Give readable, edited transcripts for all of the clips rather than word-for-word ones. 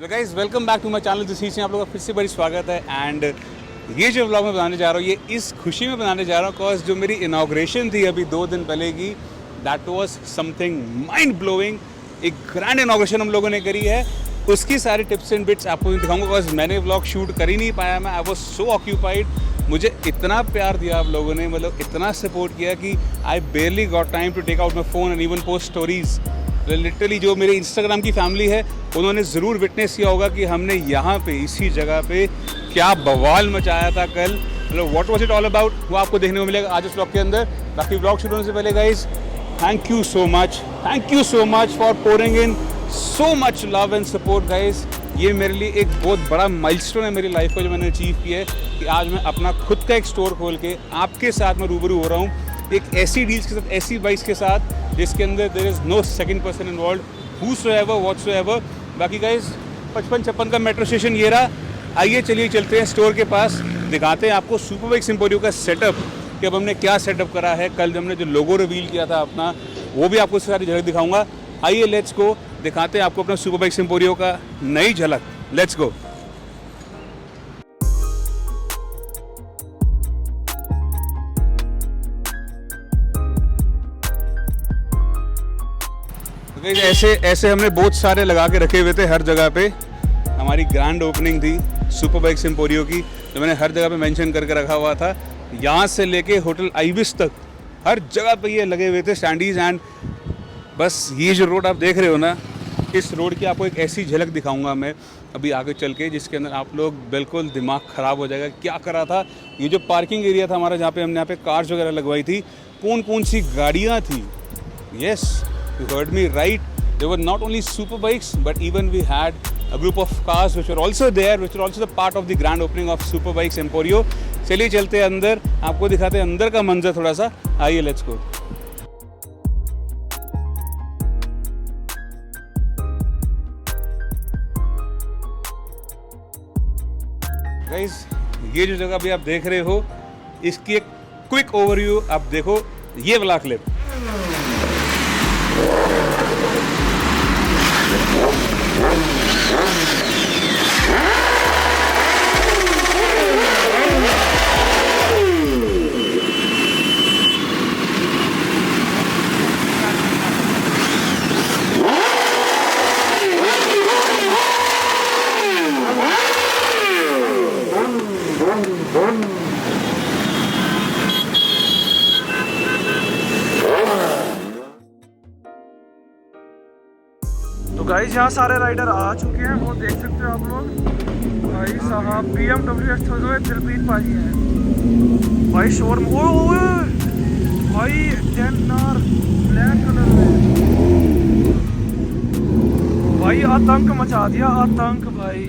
Guys welcome back to my channel. This is आप लोगों का फिर से बड़ी स्वागत है। एंड ये जो व्लॉग मैं बनाने जा रहा हूँ ये इस खुशी में बनाने जा रहा हूँ बिकॉज जो मेरी इनॉग्रेशन थी अभी 2 दिन पहले की, that was something mind blowing. एक ग्रैंड इनॉग्रेशन हम लोगों ने करी है, उसकी सारी टिप्स एंड बिट्स आपको दिखाऊंगा बिकॉज मैंने व्लॉग शूट कर ही नहीं पाया। मैं आई वाज सो ऑक्यूपाइड। मुझे इतना प्यार दिया आप लोगों ने, मतलब इतना सपोर्ट किया कि I barely got time to take out my phone and even post stories. Literally जो मेरे इंस्टाग्राम की फैमिली है उन्होंने ज़रूर विटनेस किया होगा कि हमने यहाँ पे इसी जगह पे क्या बवाल मचाया था कल। मतलब what was it all about वो आपको देखने को मिलेगा आज इस व्लॉग के अंदर। बाकी व्लॉग शुरू होने से पहले guys thank you so much for pouring in so much love and support guys. ये मेरे लिए एक बहुत बड़ा माइलस्टोन है मेरी लाइफ का जो मैंने अचीव किया है कि आज मैं अपना खुद का एक स्टोर खोल के आपके साथ मैं रूबरू हो रहा हूँ एक ऐसी डील्स के साथ, ऐसी बाइक्स के साथ जिसके अंदर there is no second person involve whosoever whatsoever. बाकी गाइज 55-56 का मेट्रो स्टेशन ये रहा। आइए चलिए चलते हैं स्टोर के पास, दिखाते हैं आपको सुपर बाइक्स एम्पोरियो का सेटअप कि अब हमने क्या सेटअप करा है। कल हमने जो लोगो रिवील किया था अपना वो भी आपको सारी झलक दिखाऊंगा। आइए लेट्स गो, दिखाते हैं आपको अपना सुपर बाइक्स एम्पोरियो का नई झलक। Let's go. ऐसे हमने बहुत सारे लगा के रखे हुए थे हर जगह पे। हमारी ग्रैंड ओपनिंग थी सुपर बाइक्स एम्पोरियो की जो मैंने हर जगह पे मेंशन करके रखा हुआ था। यहाँ से लेके होटल आइविस तक हर जगह पे ये लगे हुए थे स्टैंडीज। एंड बस ये जो रोड आप देख रहे हो ना, इस रोड की आपको एक ऐसी झलक दिखाऊंगा मैं अभी आगे चल के जिसके अंदर आप लोग बिल्कुल दिमाग ख़राब हो जाएगा क्या करा था। ये जो पार्किंग एरिया था हमारा जहाँ पे हमने यहाँ पे कार्स वगैरह लगवाई थी, कौन सी गाड़ियाँ थी। Yes, you heard me right. There were not only super bikes, but even we had a group of cars which were also there, which were also the part of the grand opening of Super Bikes Emporio. चलिए चलते हैं अंदर, आपको दिखाते हैं अंदर का मंजर थोड़ा सा। आइए लेट्स गो। गाइस ये जो जगह अभी आप देख रहे हो इसकी एक क्विक ओवरव्यू आप देखो, ये वाला क्लिप। तो गाइस यहाँ सारे राइडर आ चुके हैं, वो देख सकते हो आप लोग। भाई साहब BMW X30 दिलप्रीत भाई है भाई शोरूम। ओ भाई 10R ब्लैक कलर में भाई आतंक मचा दिया, आतंक भाई।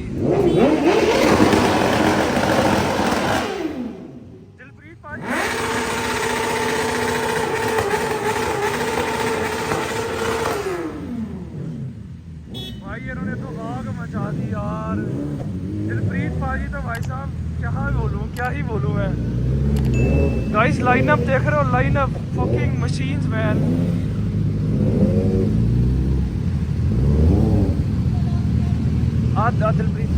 दिलप्रीत भाई इन्होंने तो आग मचा दी यार। दिलप्रीत भाई तो भाई साहब क्या ही बोलूं मैं। गाइस लाइनअप देख रहे हो, लाइनअप फकिंग मशीन्स मैन। आ दिलप्रीत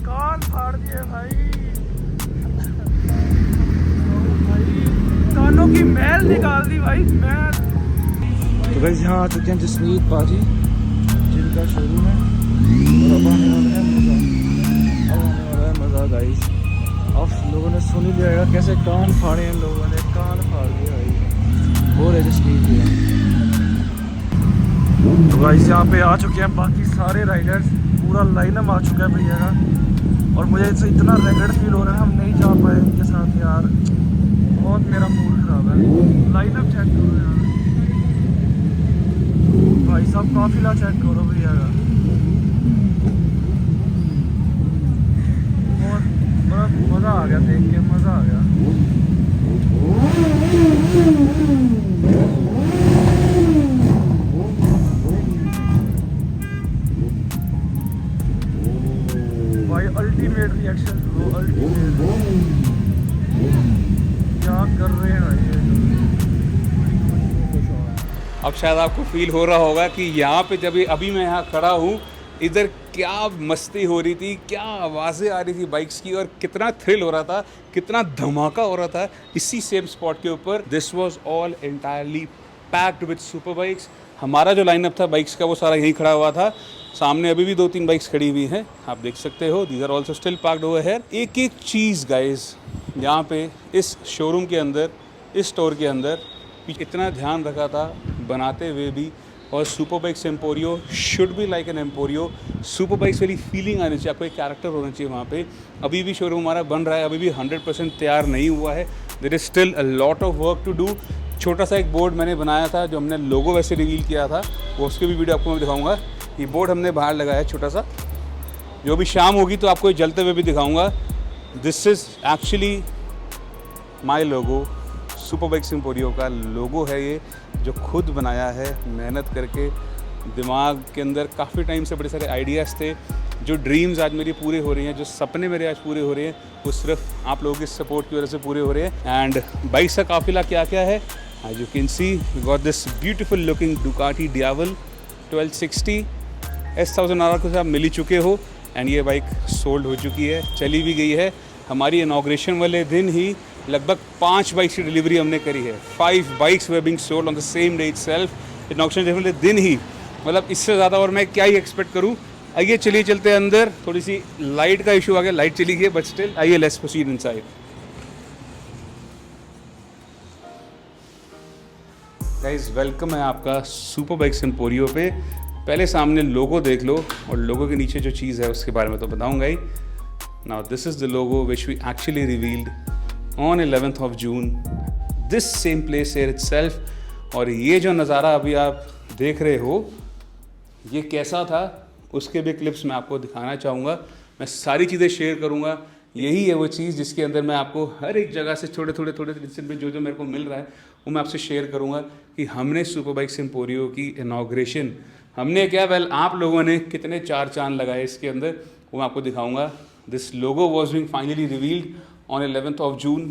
कान फाड़ दिए भाई। कानों की मैल निकाल दी भाई, मैल। तो गाइस यहाँ आ चुके हैं जसमीत पाजी जिनका शोरूम है और अब आने वाला है मज़ा गाइस। अब लोगों ने सुन ही लिया कैसे कान फाड़े हैं लोगों ने, कान फाड़ दिए भाई। और है जसमीत भी है। तो गाइस यहाँ पे आ चुके हैं बाकी सारे राइडर्स, पूरा लाइनअप आ चुका है भैया का। और मुझे इससे इतना रेगड फील हो रहा है, हम नहीं जा पाए इनके साथ यार, बहुत मेरा मूड खराब है। लाइनअप चेक करो यार भाई साहब, काफिला चेक करो भैया का। आ गया देख के, मज़ा आ गया। भाई अल्टीमेट रिएक्शन ब्रो, अल्टीमेट। क्या कर रहे हैं भाई ये? अब शायद आपको फील हो रहा होगा कि यहाँ पे जब अभी मैं यहाँ खड़ा हूँ, इधर क्या मस्ती हो रही थी, क्या आवाज़ें आ रही थी बाइक्स की, और कितना थ्रिल हो रहा था, कितना धमाका हो रहा था इसी सेम स्पॉट के ऊपर। This was all entirely packed with super bikes. हमारा जो लाइनअप था बाइक्स का वो सारा यहीं खड़ा हुआ था। सामने अभी भी 2-3 बाइक्स खड़ी हुई हैं, आप देख सकते हो। These are also still parked over here. एक एक चीज़ गाइज यहाँ पे इस शोरूम के अंदर, इस स्टोर के अंदर इतना ध्यान रखा था बनाते हुए भी। और super Bikes Emporio should be like an Emporio. Super bikes वाली फीलिंग आनी चाहिए, आपको एक कैरेक्टर होना चाहिए वहाँ पे। अभी भी शोरूम हमारा बन रहा है, अभी भी 100% तैयार नहीं हुआ है। There is still a lot of work to do. छोटा सा एक बोर्ड मैंने बनाया था, जो हमने लोगो वैसे रिवील किया था, वो उसकी भी वीडियो आपको मैं दिखाऊंगा। ये बोर्ड हमने बाहर लगाया है छोटा सा, जो भी शाम होगी तो आपको जलते हुए भी दिखाऊंगा। This is actually my logo, super Bikes Emporio का लोगो है ये, जो खुद बनाया है मेहनत करके। दिमाग के अंदर काफ़ी टाइम से बड़े सारे आइडियाज़ थे। जो ड्रीम्स आज मेरी पूरे हो रही हैं, जो सपने मेरे आज पूरे हो रहे हैं, वो सिर्फ आप लोगों की सपोर्ट की वजह से पूरे हो रहे हैं। एंड बाइक्स का काफिला क्या क्या है, as you can see, we got this beautiful looking Ducati Diavel 1260 S1000 RR को आप मिल ही चुके हो। एंड ये बाइक सोल्ड हो चुकी है, चली भी गई है। हमारी इनॉग्रेशन वाले दिन ही लगभग 5 बाइक्स की डिलीवरी हमने करी है। 5 bikes were being sold on the same day itself. Inauguration वाले दिन ही, मतलब इससे ज़्यादा और मैं क्या ही एक्सपेक्ट करूँ। आइए चलिए चलते हैं अंदर। थोड़ी सी लाइट का इशू आ गया, लाइट चली गई, बट स्टिल आइए let's proceed inside. Guys welcome है आपका सुपर बाइक्स एम्पोरियो पे। पहले सामने लोगो देख लो, और लोगो के नीचे जो चीज़ है उसके बारे में तो बताऊंगा ही। Now this is the logo which we actually revealed on 11th of June, this same place here itself। और ये जो नज़ारा अभी आप देख रहे हो, ये कैसा था उसके भी क्लिप्स मैं आपको दिखाना चाहूँगा। मैं सारी चीज़ें शेयर करूँगा। यही है वो चीज़ जिसके अंदर मैं आपको हर एक जगह से थोड़े इंसिडेंट में जो मेरे को मिल रहा है वो मैं आपसे शेयर करूँगा कि हमने सुपर बाइक्स एम्पोरियो की इनॉग्रेशन हमने क्या, वेल आप लोगों ने कितने 4 चांद लगाए इसके अंदर, वो मैं आपको दिखाऊँगा। This logo was being finally revealed on 11th of June।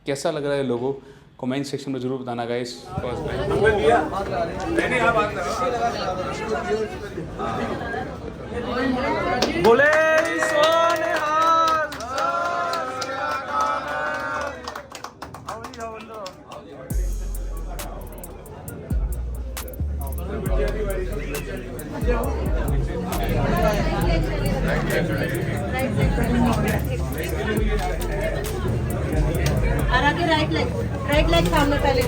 कैसा लग रहा है लोगो, कमेंट सेक्शन में जरूर बताना गाइस। बोले और आगे राइट लेग सामने पहले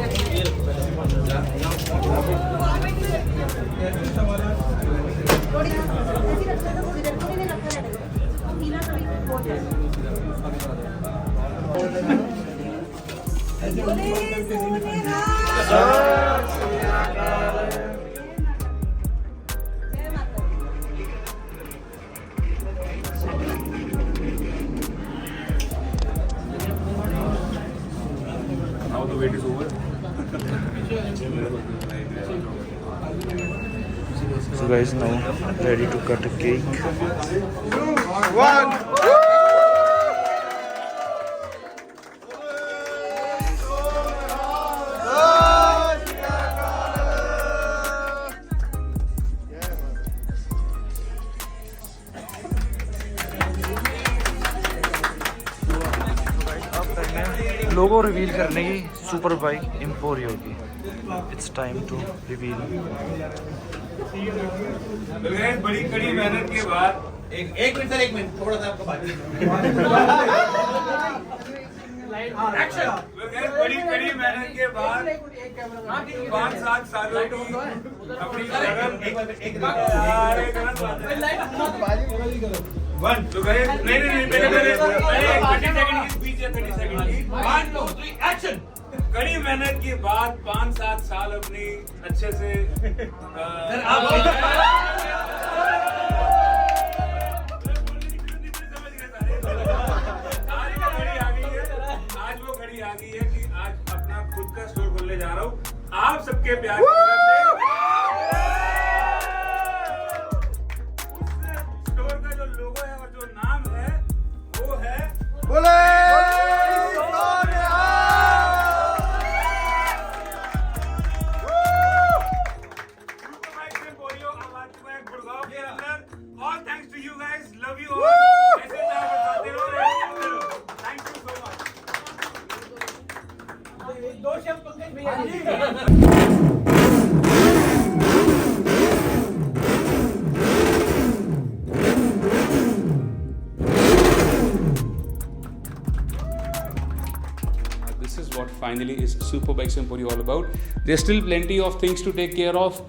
Now the wait is over. So guys, now ready to cut a cake. 2, 1. Logo reveal करने की सुपर बाइक एम्पोरियो की। It's time to reveal. बड़ी कड़ी मेहनत के बाद एक मिनट थोड़ा सा आपका बात एक्शन। बड़ी कड़ी मेहनत के बाद 5-7 सालों की अपनी वन तो गए नहीं पहले 30 सेकंड की स्पीच है, 30 सेकंड की। 1 2 3 एक्शन। कड़ी मेहनत के बाद 5-7 साल अपनी अच्छे से सबके प्यार की स्टोर का जो लोगो है और जो नाम है वो है बोले गुड़गांव के अंदर। All thanks to you guys, love you all. ऐसे प्यार बरसाते रहो। Thank you so much. दो शब्द पंकज भैया। This is what finally is Superbikes Emporium all about. There's still plenty of things to take care of.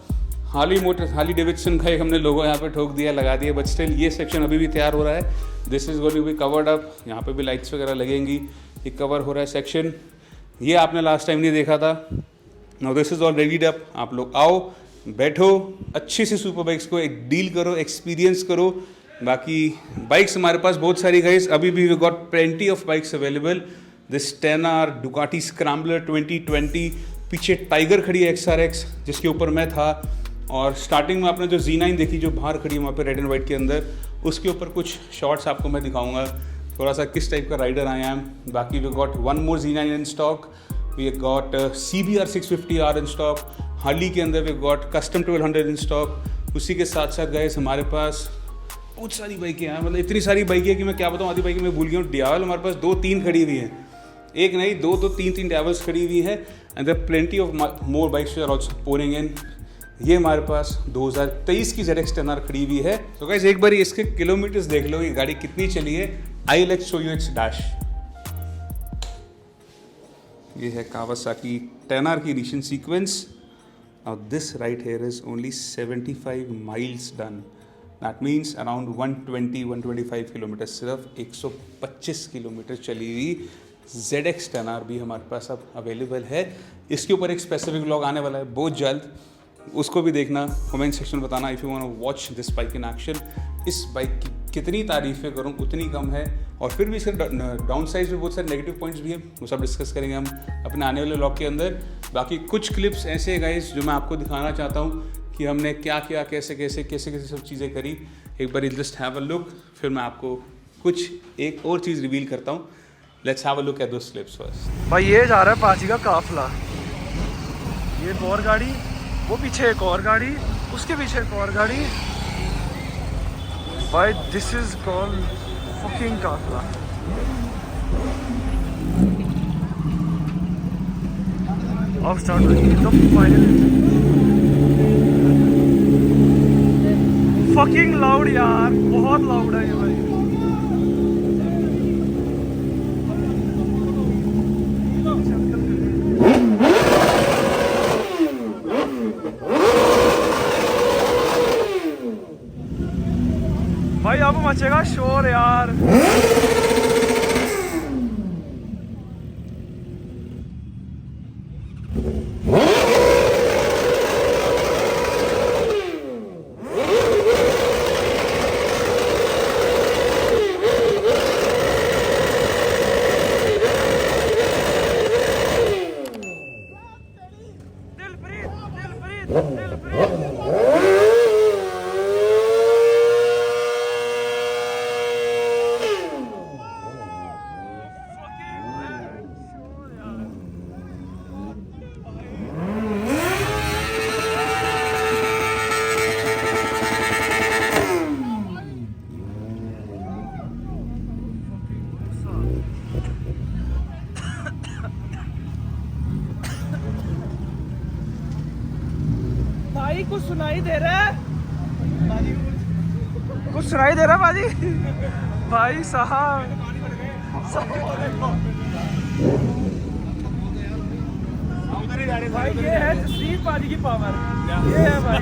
Harley Davidson का एक हमने लोगो यहाँ पे ठोक दिया, लगा दिया, बट स्टिल ये सेक्शन अभी भी तैयार हो रहा है। This is going to be covered up. यहाँ पे भी लाइट्स वगैरह लगेंगी। ये कवर हो रहा है सेक्शन। ये आपने लास्ट टाइम नहीं देखा था। Now this is all रेडीड up. आप लोग आओ, बैठो, अच्छे से सुपर बाइक्स को एक डील करो, एक्सपीरियंस करो। बाकी बाइक्स हमारे पास बहुत सारी गाइस, अभी भी we got plenty of bikes available. This 10R Ducati Scrambler 2020, पीछे टाइगर खड़ी है XRX जिसके ऊपर मैं था। और स्टार्टिंग में आपने जो Z9 देखी जो बाहर खड़ी है वहाँ पे रेड एंड वाइट के अंदर, उसके ऊपर कुछ शॉट्स आपको मैं दिखाऊंगा थोड़ा सा किस टाइप का राइडर आई एम। बाकी we got one more Z9 in stock. We got CBR 650R in stock. Harley के अंदर we got custom 1200 in stock. उसी के साथ साथ गाइस हमारे पास बहुत सारी बाइकें हैं, मतलब इतनी सारी बाइकें हैं कि मैं क्या बताऊँ। आधी बाइकें मैं भूल गया हूँ। डियावल हमारे पास 2-3 खड़ी हुई हैं, एक नहीं 2-3 डियावल्स खड़ी हुई हैं। And there plenty of more bikes are also pouring in. ये हमारे पास 2023 की ZX 10R खड़ी हुई है। तो गाइस एक बार इसके किलोमीटर्स देख लो, ये गाड़ी कितनी चली है। I let's show you it's dash. ये है कावासाकी 10R की recent sequence. Now this ride here is only 75 miles done. That means around 120-125 kilometre, सिर्फ 125 किलोमीटर चली हुई ZX 10R भी हमारे पास अब अवेलेबल है। इसके ऊपर एक स्पेसिफिक व्लॉग आने वाला है बहुत जल्द, उसको भी देखना। कमेंट सेक्शन में बताना if you want to watch this bike in action. इस बाइक की कितनी तारीफ़ें करूँ उतनी कम है, और फिर भी इसके डाउन साइड में बहुत सारे नेगेटिव पॉइंट्स भी हैं, वो सब डिस्कस करेंगे हम अपने आने वाले व्लॉग के अंदर। बाकी कुछ क्लिप्स ऐसे हैं गाइस जो मैं आपको दिखाना चाहता हूँ कि हमने क्या क्या कैसे सब चीज़ें करी। एक बार जस्ट हैव अ लुक, फिर मैं आपको कुछ एक और चीज़ रिवील करता हूँ। Let's have a look at those clips first. भाई ये जा रहा है पाजी का काफिला। ये एक और गाड़ी, वो पीछे एक और गाड़ी, उसके पीछे एक और गाड़ी। भाई दिस इज कॉल्ड फकिंग काफिला। अब स्टार्ट हो गई तो फाइनली। फकिंग लाउड यार, बहुत लाउड है ये भाई। भाई अब मचेगा शोर यार। भाई कुछ सुनाई दे रहा है? कुछ सुनाई दे रहा है बाजी? भाई साहब भाई ये है जसलीम पाजी की पावर। ये है भाई।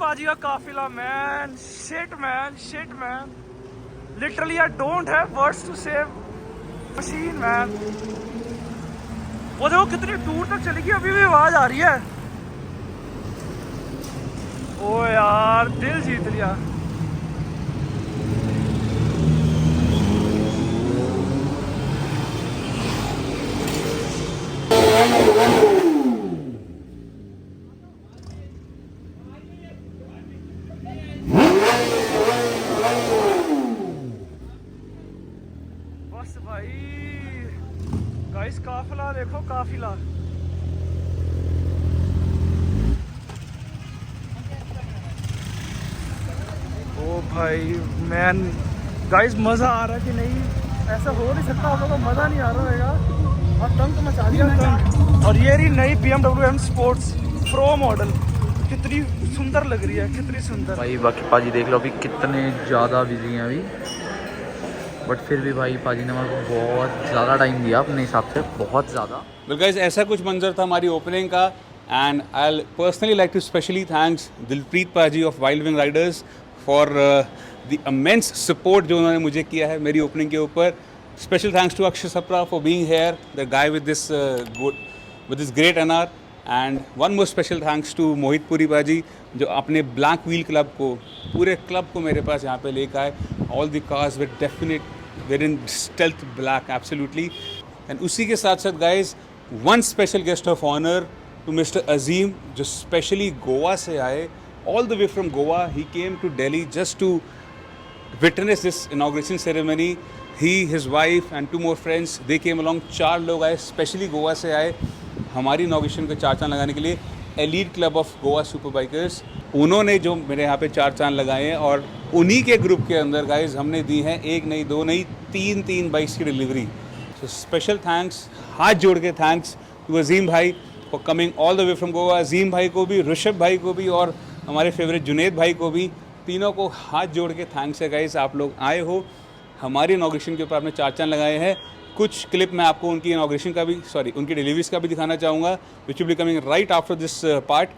पाजी का काफिला man, shit man, literally I don't have words to say machine man. वो देखो कितनी दूर तक चली गई, अभी भी आवाज आ रही है। ओ यार दिल जीत लिया। बस भाई गाइस, काफिला देखो, काफिला। ओ भाई मैन, गाइस मजा आ रहा है कि नहीं? ऐसा हो नहीं सकता, आप लोगों को मजा नहीं आ रहा होगा। और तंग मचा दिया तंग। और ये रही नई BMW M sports pro model, कितनी सुंदर लग रही है, कितनी सुंदर भाई। बाकी पाजी देख लो अभी कितने ज़्यादा बिजी हैं अभी, बट फिर भी भाई पाजी ने हमारे को बहुत ज़्यादा टाइम दिया अपने हिसाब से, बहुत ज़्यादा। वेल गाइस, ऐसा कुछ मंजर था हमारी ओपनिंग का। And I personally like to specially thanks Dilpreet paaji of Wild Wing Riders for the immense support जो उन्होंने मुझे किया है मेरी ओपनिंग के ऊपर। Special thanks to Akshay Sapra for being here, the guy with this great NR। And one more special thanks to Mohit Puri paaji, जो अपने ब्लैक व्हील क्लब को, पूरे क्लब को मेरे पास यहाँ पे लेकर आए। All the cars with definite wear in stealth black absolutely. एंड उसी के साथ साथ guys, one special guest of honour to mister Azeem, जो स्पेशली गोवा से आए, all the way from Goa. He came to Delhi just to witness this inauguration ceremony. He, his wife and 2 more friends, they came along. 4 लोग आए, स्पेशली गोवा से आए हमारी inauguration का 4 चांद लगाने के लिए। Elite club of Goa super bikers, उन्होंने जो मेरे यहाँ पे 4 चांद लगाए हैं। और उन्हीं के ग्रुप के अंदर गाइज हमने दी हैं 1 नहीं 2 नहीं 3 बाइक्स की डिलीवरी। सो स्पेशल थैंक्स, हाथ जोड़ के थैंक्स टू अजीम भाई for coming all the way from Goa. Azeem भाई को भी, ऋषभ भाई को भी, और हमारे फेवरेट जुनेद भाई को भी, तीनों को हाथ जोड़ के थैंक्स है गाइज। आप लोग आए हो हमारी इनॉग्रेशन के ऊपर, आपने 4 चांद लगाए हैं। कुछ क्लिप मैं आपको उनकी इनॉग्रेशन का भी, उनकी डिलीवरीज का भी दिखाना चाहूँगा, which will be coming right after this part.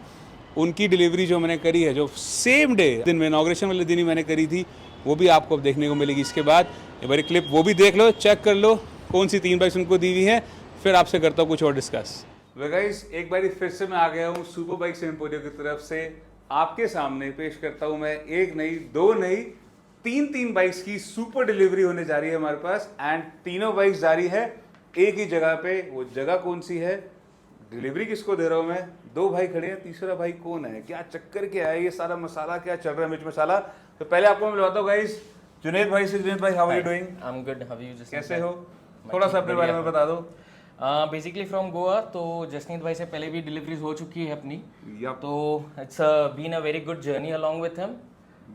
उनकी डिलीवरी जो मैंने करी है, जो सेम डे दिन में, इनॉग्रेशन वाले दिन ही मैंने करी थी, वो भी आपको अब देखने को मिलेगी इसके बाद। एक बार क्लिप वो भी देख लो, चेक कर लो कौन सी 3 बाइक्स उनको दी हुई हैं, फिर आपसे करता हूँ कुछ और डिस्कस। वे गाइस, एक बार फिर से मैं आ गया हूँ सुपर बाइक्स एम्पोरियम की तरफ से। आपके सामने पेश करता हूँ मैं 1 नहीं 2 नहीं 3 बाइक्स की सुपर डिलीवरी होने जा रही है हमारे पास। एंड तीनों बाइक्स जा रही है एक ही जगह पे। वो जगह कौन सी है, डिलीवरी किसको दे रहा हूँ मैं, 2 भाई खड़े हैं, तीसरा भाई कौन है, क्या चक्कर क्या है, ये सारा मसाला क्या चल रहा है, मिर्च मसाला। तो पहले आपको मैं मिलवाता हूँ गाइस जुनेद भाई से। जुनेद भाई, how are you doing? I am good, how are you? कैसे हो? थोड़ा सा अपने बारे में बता दो। बेसिकली फ्रॉम गोवा, तो जसनीत भाई से पहले भी डिलीवरीज हो चुकी है अपनी। Yup. तो it's been a very good journey along with him.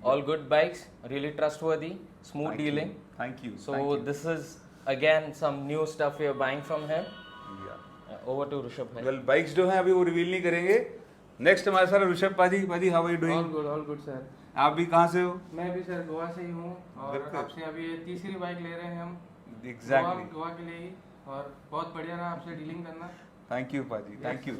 All good bikes, really trustworthy, smooth dealing. Thank you. So this is again some new stuff we are buying from him. Over to Rishabh bhai. Well bikes जो हैं अभी वो reveal नहीं करेंगे। Next हमारे साथ Rishabh paaji. Paaji, how are you doing? All good sir. आप भी कहाँ से हो? मैं भी सर गोवा से ही हूँ, और बिल्कुल। आपसे अभी ये तीसरी बाइक ले रहे हैं हम। एग्जैक्टली। गोवा के लिए ही, और बहुत बढ़िया रहा आपसे डीलिंग करना। थैंक यू पाजी, थैंक यू।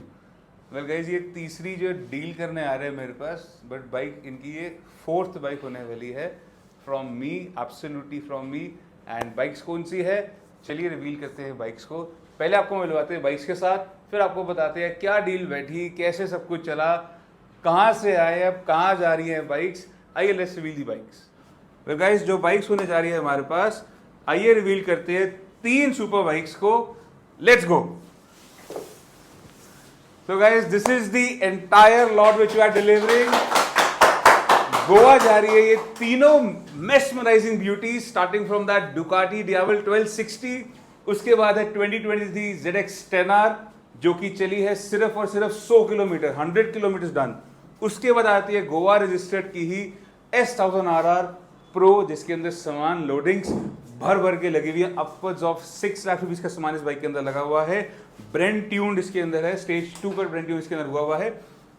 वेल गाइज, ये तीसरी जो डील करने आ रहे हैं मेरे पास, बट बाइक इनकी ये 4th बाइक होने वाली है from me, absolutely from me. And bikes कौन सी है, चलिए रिवील करते हैं बाइक्स को। पहले आपको मिलवाते हैं बाइक्स के साथ, फिर आपको बताते हैं क्या डील बैठी, कैसे सब कुछ चला, कहाँ से आए, अब कहाँ जा रही हैं बाइक्स। आइए let's reveal the bikes. Well guys, जो बाइक्स होने जा रही है हमारे पास, आइए रिवील करते हैं 3 सुपर बाइक्स को। Let's go. So guys, this is the entire lot which we are delivering. Goa जा रही है ये तीनों mesmerizing beauties, starting from that Ducati Diavel 1260, उसके बाद है 2023 ZX 10R जो कि चली है सिर्फ और सिर्फ 100 किलोमीटर, 100 किलोमीटर डन। उसके बाद आती है गोवा रजिस्टर्ड की ही S1000RR Pro, जिसके अंदर सामान लोडिंग्स भर के लगी हुई है। अपवर्ड्स ऑफ 6 लाख रुपीज का सामान इस बाइक के अंदर लगा हुआ है। ब्रांड ट्यून्ड इसके अंदर है, स्टेज 2 पर ब्रांड ट्यून इसके अंदर हुआ है।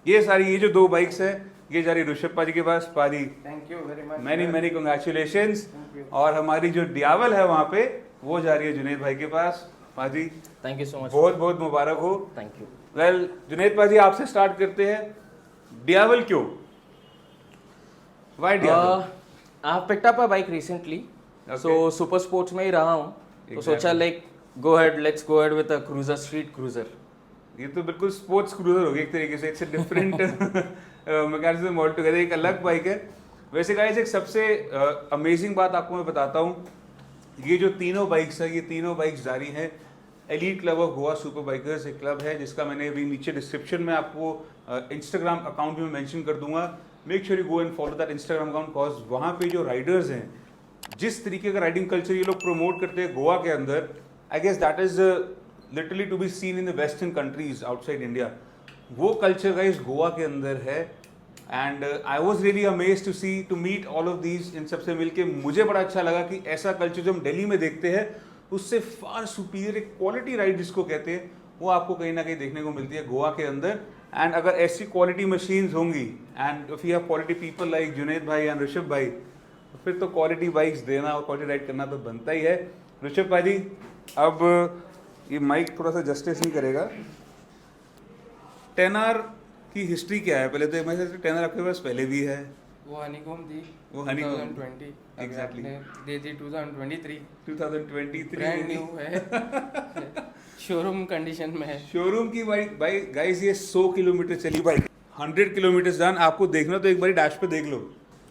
ये सारी, ये जो 2 बाइक्स है, ये जा रही ऋषभ पाजी के पास। पाजी, thank you very much. Many congratulations. और हमारी जो डियावल है वहाँ पे, वो जा रही है जुनेद भाई के पास। पाजी, थैंक यू सो मच। बहुत बहुत मुबारक हो। Thank you. वेल जुनेद पाजी, आपसे स्टार्ट करते हैं। डियावल क्यों? Why Diablo? I have picked up a bike recently, so super sports में ही रहा हूँ, तो सोचा like let's go ahead with a cruiser, street cruiser. ये तो बिल्कुल स्पोर्ट्स क्रूजर हो गया एक तरीके से, it's a different mechanism all together, एक अलग बाइक है। वैसे गाइस एक सबसे अमेजिंग बात आपको मैं बताता हूँ, ये जो तीनों बाइक्स है, ये तीनों बाइक्स जारी हैं elite club of Goa super bikers, एक क्लब है जिसका मैंने अभी नीचे डिस्क्रिप्शन में आपको इंस्टाग्राम अकाउंट भी मेंशन कर दूंगा। Make sure you go and follow that Instagram account, cause वहाँ पे जो राइडर्स हैं, जिस तरीके का राइडिंग कल्चर ये लोग प्रमोट करते हैं गोवा के अंदर, I guess that is literally to be seen in the western countries outside India. वो कल्चर गाइस गोवा के अंदर है and I was really amazed to see to meet all of these. इन सबसे मिलके मुझे बड़ा अच्छा लगा कि ऐसा कल्चर जो हम दिल्ली में देखते हैं उससे फार सुपीरियर एक क्वालिटी राइड जिसको कहते हैं, वो आपको कहीं ना कहीं देखने को मिलती है गोवा के अंदर। एंड अगर ऐसी क्वालिटी मशीन्स होंगी and if you have quality people like Junaid भाई एंड ऋषभ भाई, तो फिर तो क्वालिटी बाइक्स देना और क्वालिटी राइड करना तो बनता ही है। ऋषभ भाई अब ये माइक थोड़ा सा जस्टिस नहीं करेगा, 10R की हिस्ट्री क्या है? पहले तो मैं 10R आपके पास पहले भी है, वो हनीकॉम थी, वो honeycomb, 2020 exactly. दे दी 2023 2023 ब्रांड न्यू है, शोरूम कंडीशन में है। शोरूम की बाइक गाइस, ये 100 किलोमीटर चली बाइक, 100 किलोमीटर डन। आपको देखना तो एक बार डैश पे देख लो,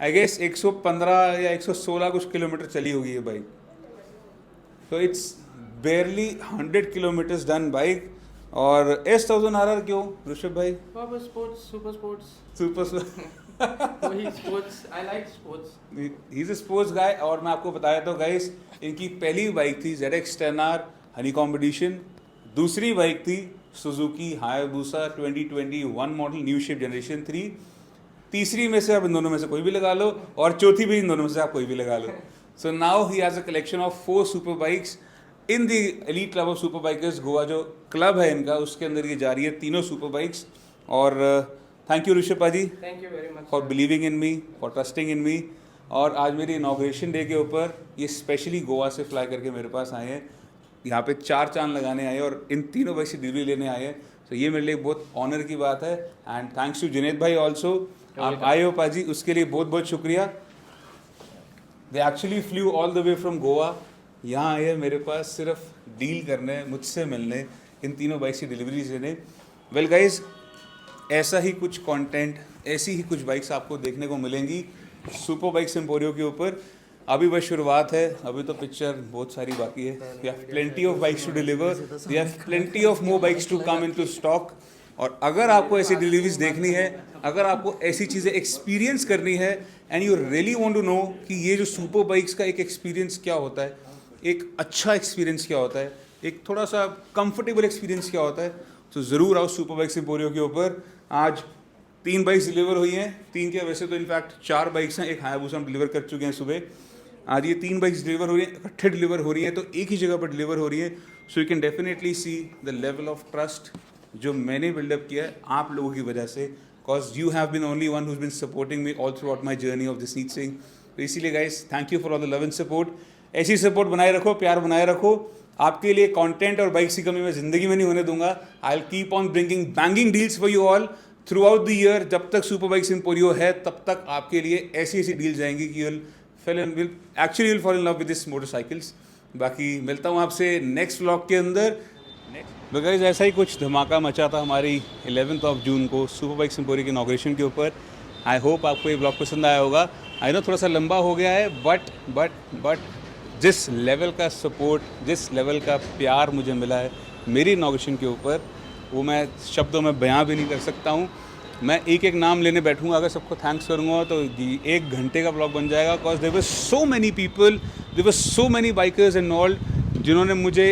आई गेस 115 या 116 कुछ किलोमीटर चली होगी ये बाइक, तो it's barely 100 kilometre done bike. और S1000RR क्यों ऋषभ भाई? बाबा स्पोर्ट्स, सुपर स्पोर्ट्स, सुपर वही sports, I like sports. He is a sports guy. और मैं आपको बताया तो गाइस, इनकी पहली बाइक थी ZX10R हनीकॉम्ब एडिशन, दूसरी बाइक थी Suzuki Hayabusa 2021 model new shape generation 3, तीसरी में से आप इन दोनों में से कोई भी लगा लो, और चौथी भी इन दोनों में से आप कोई भी लगा लो। So now he has a collection of 4 super bikes in the elite club of super bikers Goa. जो क्लब है इनका, उसके अंदर ये जा रही है तीनों सुपर बाइक्स। और thank you Rishabh ji, thank you very much for believing in me, for trusting in me. और आज मेरी इनॉग्रेशन डे के ऊपर ये स्पेशली गोवा से फ्लाई करके मेरे पास आए हैं, यहाँ पे 4 चांद लगाने आए और इन तीनों बाइक से डिलीवरी लेने आए हैं। तो ये मेरे लिए बहुत ऑनर की बात है एंड थैंक्स टू जुनैद भाई ऑल्सो, आप आए हो पाजी, उसके लिए बहुत बहुत शुक्रिया। They actually flu all the way from Goa, यहाँ आए हैं मेरे पास सिर्फ डील करने, मुझसे मिलने, इन तीनों बाइक की डिलीवरी लेने। वेल गाइज, ऐसा ही कुछ कंटेंट, ऐसी ही कुछ बाइक्स आपको देखने को मिलेंगी सुपर बाइक्स एम्पोरियो के ऊपर। अभी बस शुरुआत है, अभी तो पिक्चर बहुत सारी बाकी है। We have plenty of bikes to deliver, we have plenty of more bikes to come into stock. और अगर आपको ऐसी डिलीवरीज देखनी है, अगर आपको ऐसी चीज़ें एक्सपीरियंस करनी है and you really want to know कि ये जो सुपर बाइक्स का एक एक्सपीरियंस क्या होता है, एक अच्छा एक्सपीरियंस क्या होता है, एक थोड़ा सा कंफर्टेबल एक्सपीरियंस क्या होता है, तो ज़रूर आओ सुपर बाइक्स एम्पोरियो के ऊपर। आज 3 बाइक्स डिलीवर हुई हैं, 3 क्या वैसे तो इनफैक्ट 4 बाइक्स हैं, एक हायाबुसा हम डिलीवर कर चुके हैं सुबह। आज ये 3 बाइक्स डिलीवर हो रही हैं, इकट्ठे डिलीवर हो रही हैं, तो एक ही जगह पर डिलीवर हो रही है। So you can definitely see the level of trust जो मैंने बिल्डअप किया है आप लोगों की वजह से, because you have been only one who has been supporting me all throughout my journey of this need Singh. तो इसीलिए guys, thank you for all the love and support. ऐसी सपोर्ट बनाए रखो, प्यार बनाए रखो। आपके लिए कंटेंट और बाइक्स की कमी मैं ज़िंदगी में नहीं होने दूंगा। I will keep on bringing banging deals for you all through out the year. जब तक सुपर बाइक्स एम्पोरियो है, तब तक आपके लिए ऐसी ऐसी डील जाएंगी कि you'll fall in love with this motorcycles। बाकी मिलता हूँ आपसे नेक्स्ट व्लॉग के अंदर। तो गाइस, ऐसा ही कुछ धमाका मचा था हमारी 11th ऑफ जून को सुपर बाइक्स एम्पोरियो के इनॉग्रेशन के ऊपर। आई होप आपको ये ब्लॉग पसंद आया होगा। आई नो थोड़ा सा लंबा हो गया है, बट जिस लेवल का सपोर्ट, जिस लेवल का प्यार मुझे मिला है मेरी इनॉग्रेशन के ऊपर, वो मैं शब्दों में बयां भी नहीं कर सकता हूँ। मैं एक एक नाम लेने बैठूँगा, अगर सबको थैंक्स करूँगा तो 1 घंटे का ब्लॉग बन जाएगा। Because there were so many people, there were so many bikers involved जिन्होंने मुझे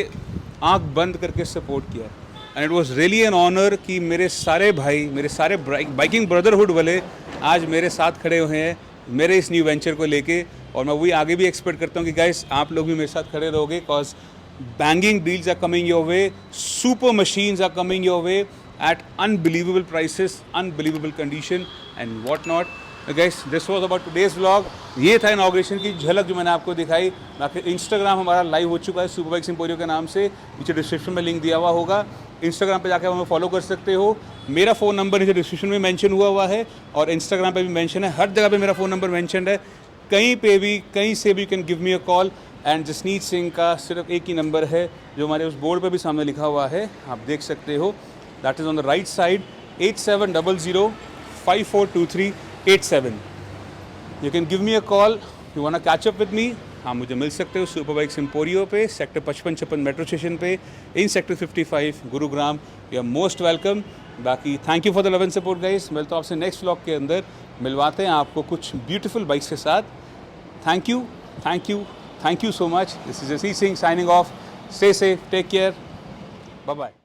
आंख बंद करके सपोर्ट किया। And it was really an honour कि मेरे सारे भाई, मेरे सारे बाइकिंग ब्रदरहुड वाले आज मेरे साथ खड़े हुए हैं मेरे इस न्यू वेंचर को लेके। और मैं वही आगे भी एक्सपेक्ट करता हूँ कि गाइस, आप लोग भी मेरे साथ खड़े रहोगे, because banging deals are coming your way, super machines are coming your way at unbelievable prices, unbelievable condition and what not। Guys this was about today's vlog. ये था इनॉग्रेशन की झलक जो मैंने आपको दिखाई। बाकी इंस्टाग्राम हमारा लाइव हो चुका है सुपर बाइक्स एम्पोरियो के नाम से, नीचे डिस्क्रिप्शन में लिंक दिया हुआ होगा। इंस्टाग्राम पे जाकर हमें फॉलो कर सकते हो। मेरा फ़ोन नंबर नीचे डिस्क्रिप्शन में मेंशन हुआ है और इंस्टाग्राम पे भी मेंशन है, हर जगह पे मेरा फ़ोन नंबर मेंशन है। कहीं पे भी कहीं से भी can give me a call. And Jasneet Singh का सिर्फ एक ही नंबर है जो हमारे उस बोर्ड पे भी सामने लिखा हुआ है, आप देख सकते हो, that is on the right side 8700542387। You can give me a call, you want catch up with me, हाँ मुझे मिल सकते हो सुपर बाइक्स एम्पोरियो पे, सेक्टर 55-56 मेट्रो स्टेशन पे, in sector 55 Gurugram. You are most welcome. बाकी thank you for the love and support guys. मिलता हूँ आपसे नेक्स्ट व्लॉग के अंदर, मिलवाते हैं आपको कुछ ब्यूटीफुल बाइक्स के साथ। Thank you, thank you, thank you so much. This is Jasneet Singh signing off. Stay safe, take care, bye bye.